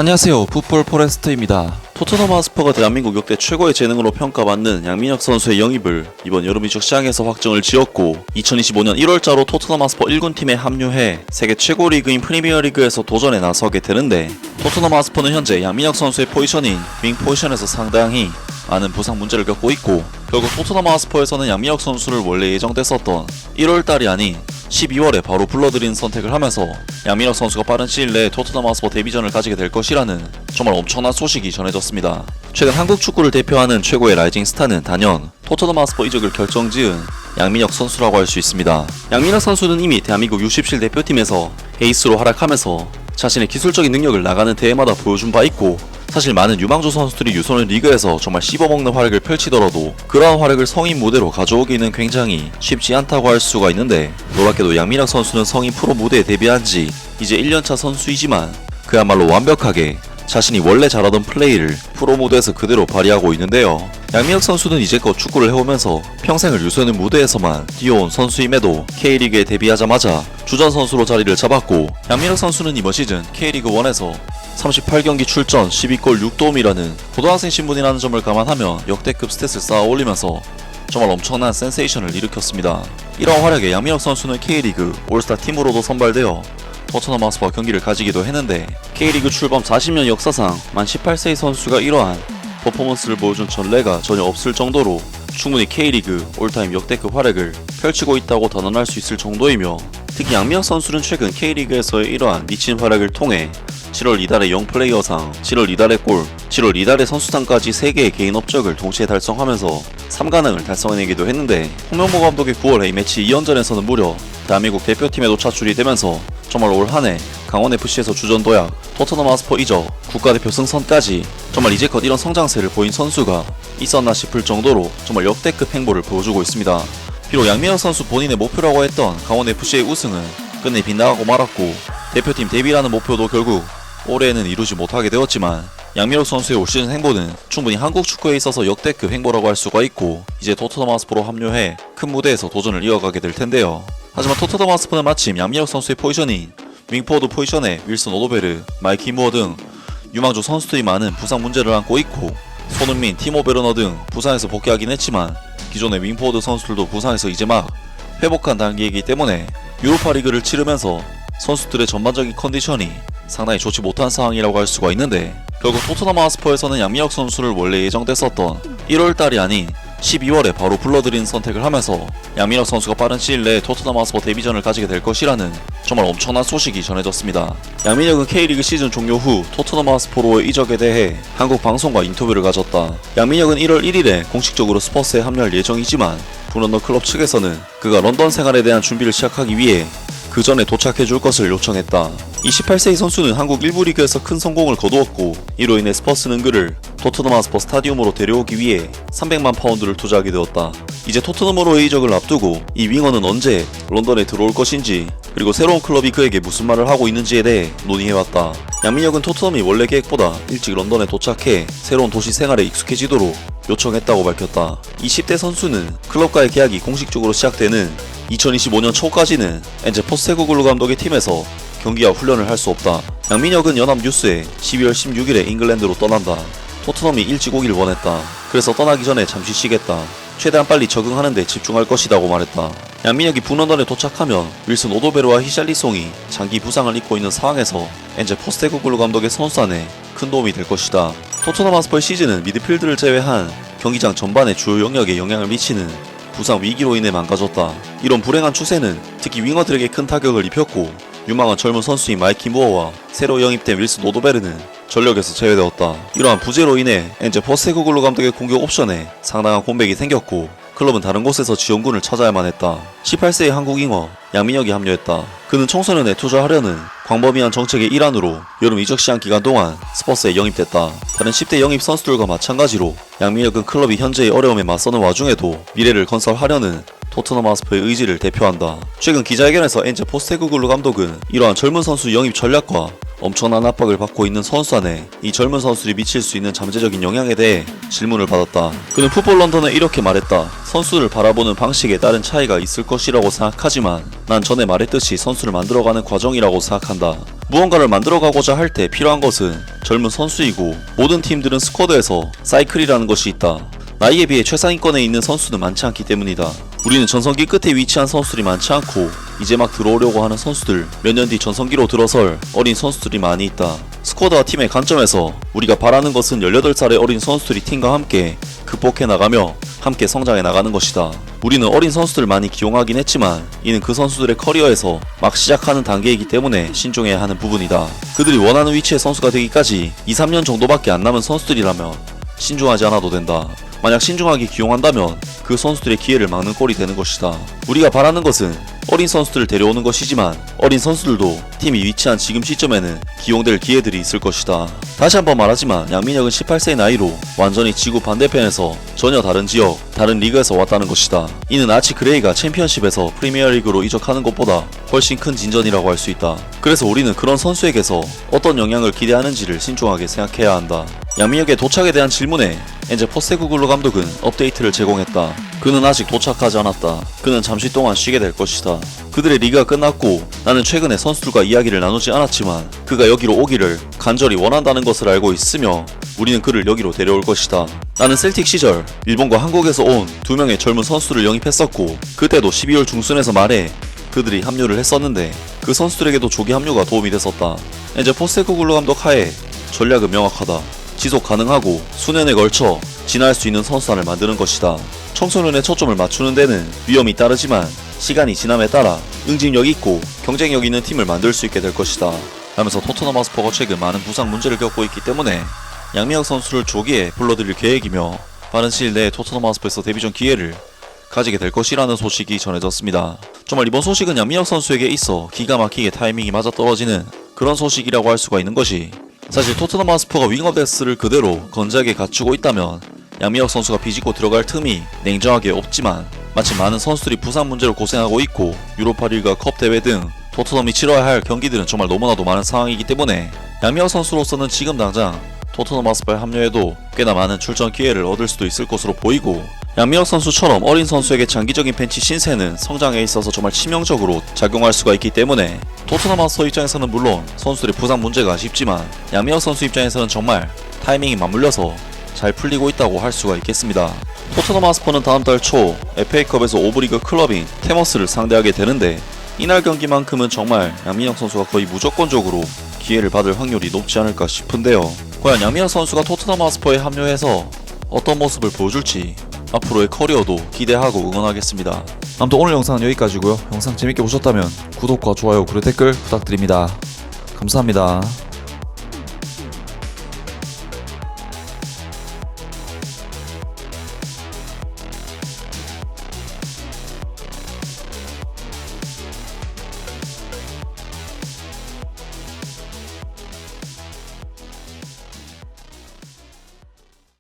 안녕하세요, 풋볼 포레스트입니다. 토트넘 하스퍼가 대한민국 역대 최고의 재능으로 평가받는 양민혁 선수의 영입을 이번 여름 이적 시장에서 확정을 지었고 2025년 1월자로 토트넘 하스퍼 1군팀에 합류해 세계 최고 리그인 프리미어리그에서 도전에 나서게 되는데, 토트넘 하스퍼는 현재 양민혁 선수의 포지션인 윙 포지션에서 상당히 많은 부상 문제를 겪고 있고, 결국 토트넘 하스퍼에서는 양민혁 선수를 원래 예정됐었던 1월달이 아닌 12월에 바로 불러들인 선택을 하면서 양민혁 선수가 빠른 시일 내에 토트넘 하스퍼 데뷔전을 가지게 될 것이라는 정말 엄청난 소식이 전해졌습니다. 최근 한국 축구를 대표하는 최고의 라이징 스타는 단연 토트넘 하스퍼 이적을 결정지은 양민혁 선수라고 할 수 있습니다. 양민혁 선수는 이미 대한민국 U17 대표팀에서 에이스로 활약하면서 자신의 기술적인 능력을 나가는 대회마다 보여준 바 있고, 사실 많은 유망주 선수들이 유소년 리그에서 정말 씹어먹는 활약을 펼치더라도 그러한 활약을 성인 무대로 가져오기는 굉장히 쉽지 않다고 할 수가 있는데, 놀랍게도 양민혁 선수는 성인 프로 무대에 데뷔한 지 이제 1년차 선수이지만 그야말로 완벽하게 자신이 원래 잘하던 플레이를 프로 무대에서 그대로 발휘하고 있는데요. 양민혁 선수는 이제껏 축구를 해오면서 평생을 유소년 무대에서만 뛰어온 선수임에도 K리그에 데뷔하자마자 주전 선수로 자리를 잡았고, 양민혁 선수는 이번 시즌 K리그1에서 38경기 출전 12골 6도움이라는 고등학생 신분이라는 점을 감안하면 역대급 스탯을 쌓아 올리면서 정말 엄청난 센세이션을 일으켰습니다. 이러한 활약에 양민혁 선수는 K리그 올스타 팀으로도 선발되어 토트넘 하스퍼와 경기를 가지기도 했는데, K리그 출범 40년 역사상 만 18세의 선수가 이러한 퍼포먼스를 보여준 전례가 전혀 없을 정도로 충분히 K리그 올타임 역대급 활약을 펼치고 있다고 단언할 수 있을 정도이며, 특히 양민혁 선수는 최근 K리그에서의 이러한 미친 활약을 통해 7월 이달의 영플레이어상, 7월 이달의 골, 7월 이달의 선수상까지 3개의 개인 업적을 동시에 달성하면서 3관왕을 달성해내기도 했는데, 홍명보 감독의 9월 A매치 2연전에서는 무려 대한민국 대표팀에도 차출이 되면서 정말 올 한해 강원FC에서 주전 도약, 토트넘 하스퍼 이적, 국가대표 승선까지 정말 이제껏 이런 성장세를 보인 선수가 있었나 싶을 정도로 정말 역대급 행보를 보여주고 있습니다. 비록 양민혁 선수 본인의 목표라고 했던 강원FC의 우승은 끝내 빗나가고 말았고, 대표팀 데뷔라는 목표도 결국 올해에는 이루지 못하게 되었지만, 양민혁 선수의 올 시즌 행보는 충분히 한국 축구에 있어서 역대급 행보라고 할 수가 있고, 이제 토트넘 하스퍼로 합류해 큰 무대에서 도전을 이어가게 될 텐데요. 하지만 토트넘 하스퍼는 마침 양민혁 선수의 포지션인 윙포워드 포지션에 윌슨 오도베르, 마이키 무어 등 유망주 선수들이 많은 부상 문제를 안고 있고, 손흥민, 티모 베르너 등 부상에서 복귀하긴 했지만 기존의 윙포워드 선수들도 부상에서 이제 막 회복한 단계이기 때문에 유로파 리그를 치르면서 선수들의 전반적인 컨디션이 상당히 좋지 못한 상황이라고 할 수가 있는데, 결국 토트넘 하스퍼에서는 양민혁 선수를 원래 예정됐었던 1월달이 아닌 12월에 바로 불러들인 선택을 하면서 양민혁 선수가 빠른 시일 내에 토트넘 하스퍼 데뷔전을 가지게 될 것이라는 정말 엄청난 소식이 전해졌습니다. 양민혁은 K리그 시즌 종료 후 토트넘 하스퍼로의 이적에 대해 한국 방송과 인터뷰를 가졌다. 양민혁은 1월 1일에 공식적으로 스퍼스에 합류할 예정이지만 브런던 클럽 측에서는 그가 런던 생활에 대한 준비를 시작하기 위해 그 전에 도착해줄 것을 요청했다. 28세의 선수는 한국 1부 리그에서 큰 성공을 거두었고, 이로 인해 스퍼스는 그를 토트넘 하스퍼 스타디움으로 데려오기 위해 300만 파운드를 투자하게 되었다. 이제 토트넘으로의 이적을 앞두고 이 윙어는 언제 런던에 들어올 것인지, 그리고 새로운 클럽이 그에게 무슨 말을 하고 있는지에 대해 논의해왔다. 양민혁은 토트넘이 원래 계획보다 일찍 런던에 도착해 새로운 도시 생활에 익숙해지도록 요청했다고 밝혔다. 20대 선수는 클럽과의 계약이 공식적으로 시작되는 2025년 초까지는 엔제 포스테코글루 감독의 팀에서 경기와 훈련을 할 수 없다. 양민혁은 연합뉴스에 12월 16일에 잉글랜드로 떠난다. 토트넘이 일찍 오길 원했다. 그래서 떠나기 전에 잠시 쉬겠다. 최대한 빨리 적응하는 데 집중할 것이라고 말했다. 양민혁이 북런던에 도착하면 윌슨 오도베르와 히샬리송이 장기 부상을 입고 있는 상황에서 엔제 포스테코글루 감독의 선수단에 큰 도움이 될 것이다. 토트넘 하스퍼의 시즌은 미드필드를 제외한 경기장 전반의 주요 영역에 영향을 미치는 부상 위기로 인해 망가졌다. 이런 불행한 추세는 특히 윙어들에게 큰 타격을 입혔고, 유망한 젊은 선수인 마이키 무어와 새로 영입된 윌슨 오도베르는 전력에서 제외되었다. 이러한 부재로 인해 엔제 포스테코글루 감독의 공격 옵션에 상당한 공백이 생겼고, 클럽은 다른 곳에서 지원군을 찾아야만 했다. 18세의 한국 잉어 양민혁이 합류했다. 그는 청소년에 투자하려는 광범위한 정책의 일환으로 여름 이적 시장 기간 동안 스퍼스에 영입됐다. 다른 10대 영입 선수들과 마찬가지로 양민혁은 클럽이 현재의 어려움에 맞서는 와중에도 미래를 건설하려는 토트넘 하스퍼의 의지를 대표한다. 최근 기자회견에서 엔제 포스테코글루 감독은 이러한 젊은 선수 영입 전략과 엄청난 압박을 받고 있는 선수 안에 이 젊은 선수들이 미칠 수 있는 잠재적인 영향에 대해 질문을 받았다. 그는 풋볼 런던에 이렇게 말했다. 선수를 바라보는 방식에 따른 차이가 있을 것이라고 생각하지만 난 전에 말했듯이 선수를 만들어가는 과정이라고 생각한다. 무언가를 만들어가고자 할 때 필요한 것은 젊은 선수이고 모든 팀들은 스쿼드에서 사이클이라는 것이 있다. 나이에 비해 최상위권에 있는 선수는 많지 않기 때문이다. 우리는 전성기 끝에 위치한 선수들이 많지 않고 이제 막 들어오려고 하는 선수들, 몇 년 뒤 전성기로 들어설 어린 선수들이 많이 있다. 스쿼드와 팀의 관점에서 우리가 바라는 것은 18살의 어린 선수들이 팀과 함께 극복해 나가며 함께 성장해 나가는 것이다. 우리는 어린 선수들을 많이 기용하긴 했지만 이는 그 선수들의 커리어에서 막 시작하는 단계이기 때문에 신중해야 하는 부분이다. 그들이 원하는 위치의 선수가 되기까지 2-3년 정도밖에 안 남은 선수들이라면 신중하지 않아도 된다. 만약 신중하게 기용한다면 그 선수들의 기회를 막는 꼴이 되는 것이다. 우리가 바라는 것은 어린 선수들을 데려오는 것이지만 어린 선수들도 팀이 위치한 지금 시점에는 기용될 기회들이 있을 것이다. 다시 한번 말하지만 양민혁은 18세의 나이로 완전히 지구 반대편에서 전혀 다른 지역, 다른 리그에서 왔다는 것이다. 이는 아치 그레이가 챔피언십에서 프리미어리그로 이적하는 것보다 훨씬 큰 진전이라고 할 수 있다. 그래서 우리는 그런 선수에게서 어떤 영향을 기대하는지를 신중하게 생각해야 한다. 양민혁의 도착에 대한 질문에 엔제 포스테코글루 감독은 업데이트를 제공했다. 그는 아직 도착하지 않았다. 그는 잠시 동안 쉬게 될 것이다. 그들의 리그가 끝났고 나는 최근에 선수들과 이야기를 나누지 않았지만 그가 여기로 오기를 간절히 원한다는 것을 알고 있으며 우리는 그를 여기로 데려올 것이다. 나는 셀틱 시절 일본과 한국에서 온 2명의 젊은 선수를 영입했었고 그때도 12월 중순에서 말에 그들이 합류를 했었는데 그 선수들에게도 조기 합류가 도움이 됐었다. 이제 포스테코글루 감독 하에 전략은 명확하다. 지속 가능하고 수년에 걸쳐 진화할 수 있는 선수단을 만드는 것이다. 청소년의 초점을 맞추는 데는 위험이 따르지만 시간이 지남에 따라 응집력 있고 경쟁력 있는 팀을 만들 수 있게 될 것이다. 하면서 토트넘 하스퍼가 최근 많은 부상 문제를 겪고 있기 때문에 양민혁 선수를 조기에 불러들일 계획이며 빠른 시일 내에 토트넘 하스퍼에서 데뷔전 기회를 가지게 될 것이라는 소식이 전해졌습니다. 정말 이번 소식은 양민혁 선수에게 있어 기가 막히게 타이밍이 맞아떨어지는 그런 소식이라고 할 수가 있는 것이, 사실 토트넘 하스퍼가 윙어 데스를 그대로 건재하게 갖추고 있다면 양민혁 선수가 비집고 들어갈 틈이 냉정하게 없지만 마침 많은 선수들이 부상 문제로 고생하고 있고 유로파 리그와 컵 대회 등 토트넘이 치러야 할 경기들은 정말 너무나도 많은 상황이기 때문에 양민혁 선수로서는 지금 당장 토트넘 하스퍼에 합류해도 꽤나 많은 출전 기회를 얻을 수도 있을 것으로 보이고, 양민혁 선수처럼 어린 선수에게 장기적인 벤치 신세는 성장에 있어서 정말 치명적으로 작용할 수가 있기 때문에 토트넘 하스퍼 입장에서는 물론 선수들의 부상 문제가 아쉽지만 양민혁 선수 입장에서는 정말 타이밍이 맞물려서 잘 풀리고 있다고 할 수가 있겠습니다. 토트넘 하스퍼는 다음 달 초 FA컵에서 오브리그 클럽인 테머스를 상대하게 되는데 이날 경기만큼은 정말 양민혁 선수가 거의 무조건적으로 기회를 받을 확률이 높지 않을까 싶은데요. 과연 양민혁 선수가 토트넘 하스퍼에 합류해서 어떤 모습을 보여줄지 앞으로의 커리어도 기대하고 응원하겠습니다. 아무튼 오늘 영상은 여기까지고요. 영상 재밌게 보셨다면 구독과 좋아요 그리고 댓글 부탁드립니다. 감사합니다.